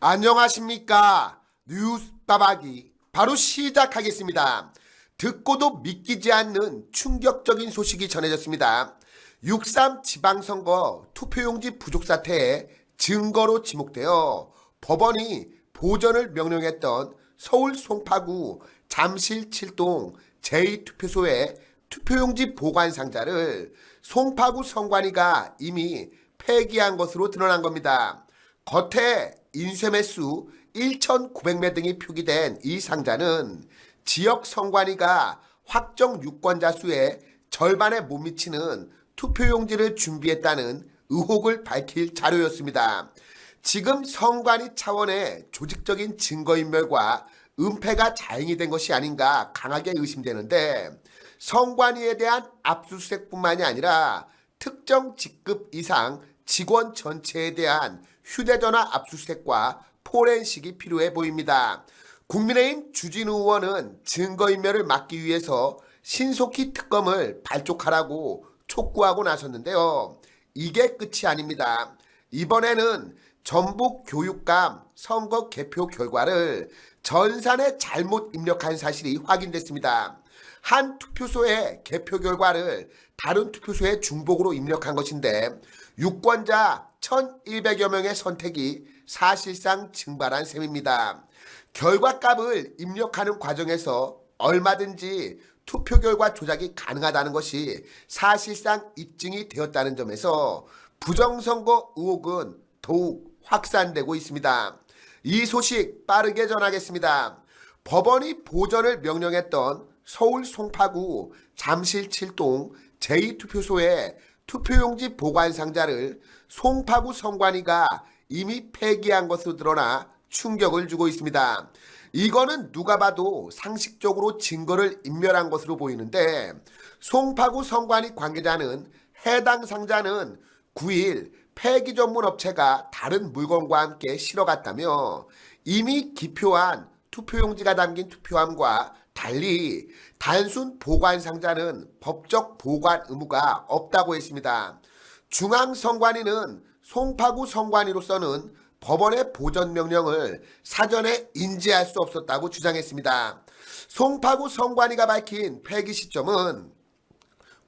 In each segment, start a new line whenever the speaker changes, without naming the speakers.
안녕하십니까. 뉴스 따박이 바로 시작하겠습니다. 듣고도 믿기지 않는 충격적인 소식이 전해졌습니다. 6.3 지방선거 투표용지 부족 사태에 증거로 지목되어 법원이 보전을 명령했던 서울 송파구 잠실 7동 제2투표소의 투표용지 보관 상자를 송파구 선관위가 이미 폐기한 것으로 드러난 겁니다. 겉에 인쇄매수 1,900매 등이 표기된 이 상자는 지역 선관위가 확정 유권자 수의 절반에 못 미치는 투표용지를 준비했다는 의혹을 밝힐 자료였습니다. 지금 선관위 차원의 조직적인 증거인멸과 은폐가 자행이 된 것이 아닌가 강하게 의심되는데, 선관위에 대한 압수수색뿐만이 아니라 특정 직급 이상 직원 전체에 대한 휴대전화 압수수색과 포렌식이 필요해 보입니다. 국민의힘 주진우 의원은 증거인멸을 막기 위해서 신속히 특검을 발족하라고 촉구하고 나섰는데요. 이게 끝이 아닙니다. 이번에는 전북 교육감 선거 개표 결과를 전산에 잘못 입력한 사실이 확인됐습니다. 한 투표소의 개표 결과를 다른 투표소의 중복으로 입력한 것인데, 유권자 1,100여 명의 선택이 사실상 증발한 셈입니다. 결과값을 입력하는 과정에서 얼마든지 투표 결과 조작이 가능하다는 것이 사실상 입증이 되었다는 점에서 부정선거 의혹은 더욱 확산되고 있습니다. 이 소식 빠르게 전하겠습니다. 법원이 보전을 명령했던 서울 송파구 잠실 7동 제2투표소의 투표용지 보관 상자를 송파구 선관위가 이미 폐기한 것으로 드러나 충격을 주고 있습니다. 이거는 누가 봐도 상식적으로 증거를 인멸한 것으로 보이는데, 송파구 선관위 관계자는 해당 상자는 9일 폐기 전문 업체가 다른 물건과 함께 실어갔다며, 이미 기표한 투표용지가 담긴 투표함과 달리 단순 보관 상자는 법적 보관 의무가 없다고 했습니다. 중앙선관위는 송파구 선관위로서는 법원의 보전 명령을 사전에 인지할 수 없었다고 주장했습니다. 송파구 선관위가 밝힌 폐기 시점은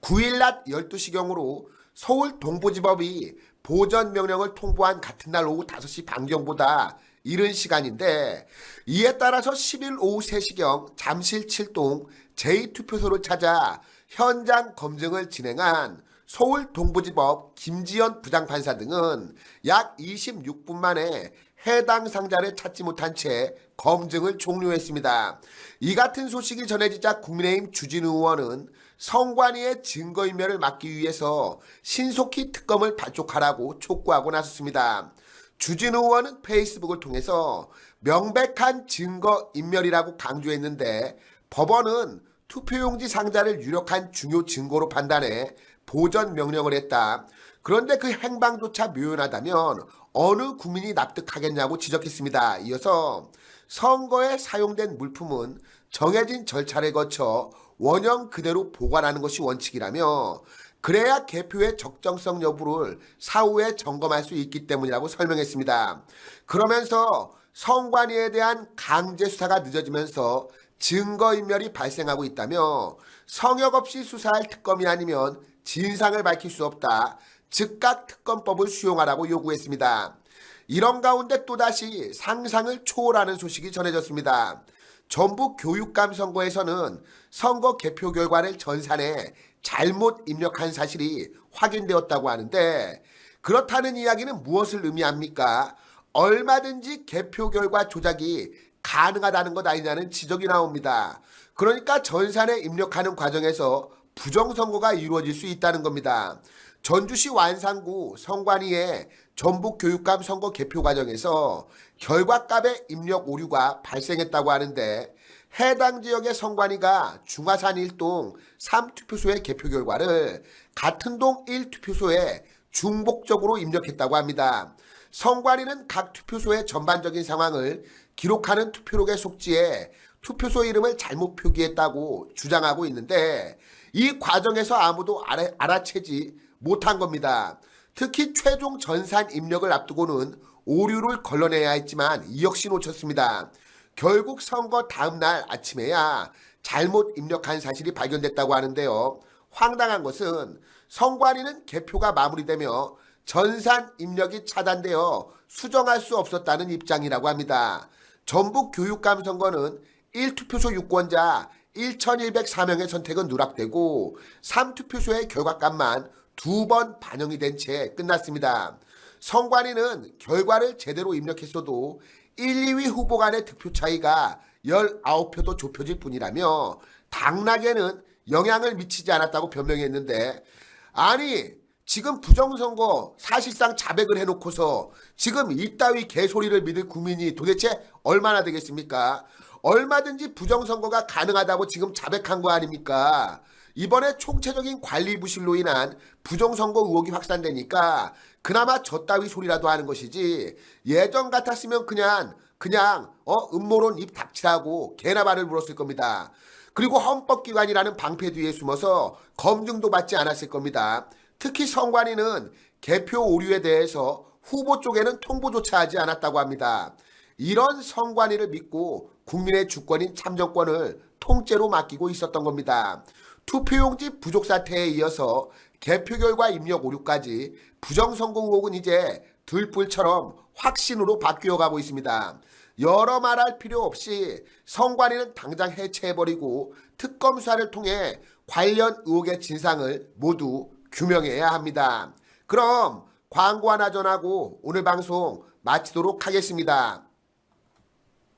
9일 낮 12시경으로 서울 동부지법이 보전 명령을 통보한 같은 날 오후 5시 반경보다 이른 시간인데, 이에 따라서 10일 오후 3시경 잠실 7동 제2투표소를 찾아 현장 검증을 진행한 서울 동부지법 김지연 부장판사 등은 약 26분 만에 해당 상자를 찾지 못한 채 검증을 종료했습니다. 이 같은 소식이 전해지자 국민의힘 주진우 의원은 선관위의 증거인멸을 막기 위해서 신속히 특검을 발족하라고 촉구하고 나섰습니다. 주진우 의원은 페이스북을 통해서 명백한 증거인멸이라고 강조했는데, 법원은 투표용지 상자를 유력한 중요 증거로 판단해 보전 명령을 했다. 그런데 그 행방조차 묘연하다면 어느 국민이 납득하겠냐고 지적했습니다. 이어서 선거에 사용된 물품은 정해진 절차를 거쳐 원형 그대로 보관하는 것이 원칙이라며, 그래야 개표의 적정성 여부를 사후에 점검할 수 있기 때문이라고 설명했습니다. 그러면서 선관위에 대한 강제 수사가 늦어지면서 증거인멸이 발생하고 있다며, 성역 없이 수사할 특검이 아니면 진상을 밝힐 수 없다. 즉각 특검법을 수용하라고 요구했습니다. 이런 가운데 또다시 상상을 초월하는 소식이 전해졌습니다. 전북 교육감 선거에서는 선거 개표 결과를 전산에 잘못 입력한 사실이 확인되었다고 하는데, 그렇다는 이야기는 무엇을 의미합니까? 얼마든지 개표 결과 조작이 가능하다는 것 아니냐는 지적이 나옵니다. 그러니까 전산에 입력하는 과정에서 부정선거가 이루어질 수 있다는 겁니다. 전주시 완산구 선관위의 전북교육감 선거 개표 과정에서 결과값의 입력 오류가 발생했다고 하는데, 해당 지역의 선관위가 중화산 1동 3투표소의 개표 결과를 같은 동 1투표소에 중복적으로 입력했다고 합니다. 선관위는 각 투표소의 전반적인 상황을 기록하는 투표록의 속지에 투표소 이름을 잘못 표기했다고 주장하고 있는데, 이 과정에서 아무도 알아채지 못한 겁니다. 특히 최종 전산 입력을 앞두고는 오류를 걸러내야 했지만 이 역시 놓쳤습니다. 결국 선거 다음 날 아침에야 잘못 입력한 사실이 발견됐다고 하는데요. 황당한 것은 선관위는 개표가 마무리되며 전산 입력이 차단되어 수정할 수 없었다는 입장이라고 합니다. 전북 교육감 선거는 1투표소 유권자 1,104명의 선택은 누락되고 3투표소의 결과값만 2번 반영이 된 채 끝났습니다. 선관위는 결과를 제대로 입력했어도 1, 2위 후보 간의 득표 차이가 19표도 좁혀질 뿐이라며 당락에는 영향을 미치지 않았다고 변명했는데, 아니 지금 부정선거 사실상 자백을 해놓고서 지금 이따위 개소리를 믿을 국민이 도대체 얼마나 되겠습니까? 얼마든지 부정선거가 가능하다고 지금 자백한 거 아닙니까? 이번에 총체적인 관리 부실로 인한 부정선거 의혹이 확산되니까 그나마 저 따위 소리라도 하는 것이지, 예전 같았으면 그냥 음모론 입 닥치라고 개나 발을 물었을 겁니다. 그리고 헌법기관이라는 방패 뒤에 숨어서 검증도 받지 않았을 겁니다. 특히 선관위는 개표 오류에 대해서 후보 쪽에는 통보조차 하지 않았다고 합니다. 이런 선관위를 믿고 국민의 주권인 참정권을 통째로 맡기고 있었던 겁니다. 투표용지 부족 사태에 이어서 개표 결과 입력 오류까지 부정선거 의혹은 이제 들불처럼 확신으로 바뀌어가고 있습니다. 여러 말할 필요 없이 선관위는 당장 해체해버리고 특검 수사를 통해 관련 의혹의 진상을 모두 규명해야 합니다. 그럼 광고 하나 전하고 오늘 방송 마치도록 하겠습니다.